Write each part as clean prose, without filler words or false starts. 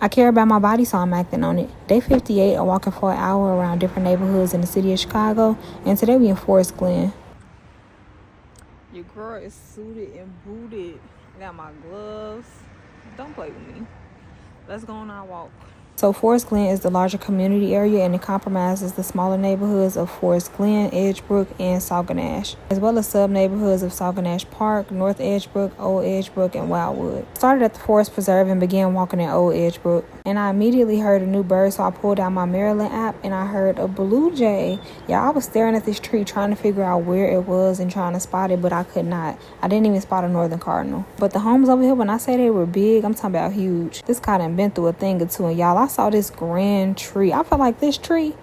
I care about my body, so I'm acting on it. Day 58, I'm walking for an hour around different neighborhoods in the city of Chicago, and today we in Forest Glen. Your girl is suited and booted. I got my gloves. Don't play with me. Let's go on our walk. So Forest Glen is the larger community area, and it compromises the smaller neighborhoods of Forest Glen, Edgebrook, and Sauganash, as well as sub-neighborhoods of Sauganash Park, North Edgebrook, Old Edgebrook, and Wildwood. Started at the Forest Preserve and began walking in Old Edgebrook, and I immediately heard a new bird, so I pulled out my Maryland app, and I heard a blue jay. Yeah, I was staring at this tree trying to figure out where it was and trying to spot it, but I could not. I didn't even spot a northern cardinal. But the homes over here, when I say they were big, I'm talking about huge. This guy done been through a thing or two, and y'all, I saw this grand tree. I feel like this tree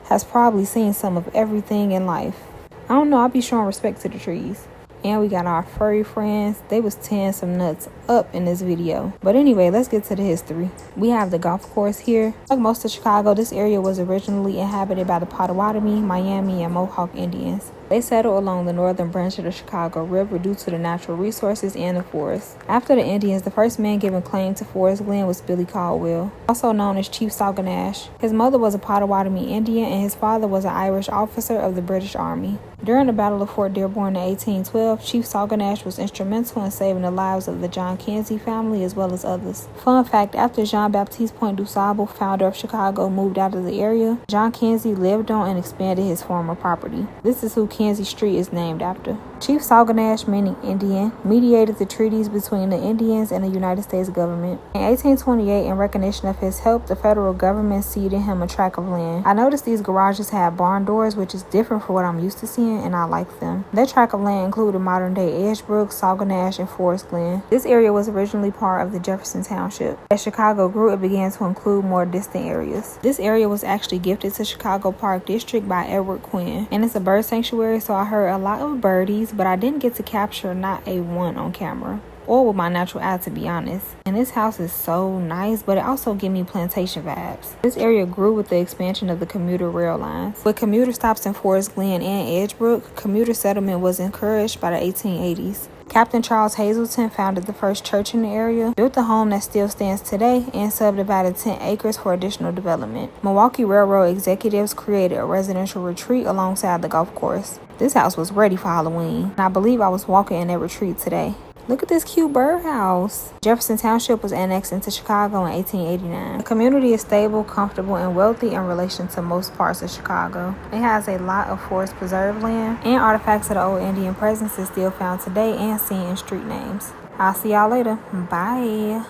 has probably seen some of everything in life. I don't know, I'll be showing respect to the trees. And we got our furry friends. They was tearing some nuts up in this video. But anyway, let's get to the history. We have the golf course here. Like most of Chicago, this area was originally inhabited by the Potawatomi, Miami, and Mohawk Indians. They settled along the northern branch of the Chicago River due to the natural resources and the forest. After the Indians, the first man given claim to Forest Glen was Billy Caldwell, also known as Chief Sauganash. His mother was a Potawatomi Indian, and his father was an Irish officer of the British Army. During the Battle of Fort Dearborn in 1812, Chief Sauganash was instrumental in saving the lives of the John Kinsey family as well as others. Fun fact, after Jean-Baptiste Point du Sable, founder of Chicago, moved out of the area, John Kinsey lived on and expanded his former property. This is who Kinsey Street is named after. Chief Sauganash, meaning Indian, mediated the treaties between the Indians and the United States government. In 1828, in recognition of his help, the federal government ceded him a tract of land. I noticed these garages have barn doors, which is different from what I'm used to seeing, and I like them. That tract of land included modern-day Edgebrook, Sauganash, and Forest Glen. This area was originally part of the Jefferson Township. As Chicago grew, it began to include more distant areas. This area was actually gifted to Chicago Park District by Edward Quinn, and it's a bird sanctuary, so I heard a lot of birdies, but I didn't get to capture not a one on camera, or with my natural eye, to be honest. And this house is so nice, but it also gives me plantation vibes. This area grew with the expansion of the commuter rail lines. With commuter stops in Forest Glen and Edgebrook, commuter settlement was encouraged by the 1880s. Captain Charles Hazelton founded the first church in the area, built the home that still stands today, and subdivided 10 acres for additional development. Milwaukee Railroad executives created a residential retreat alongside the golf course. This house was ready for Halloween, and I believe I was walking in that retreat today. Look at this cute birdhouse. Jefferson Township was annexed into Chicago in 1889. The community is stable, comfortable, and wealthy in relation to most parts of Chicago. It has a lot of forest preserve land, and artifacts of the old Indian presence is still found today and seen in street names. I'll see y'all later. Bye.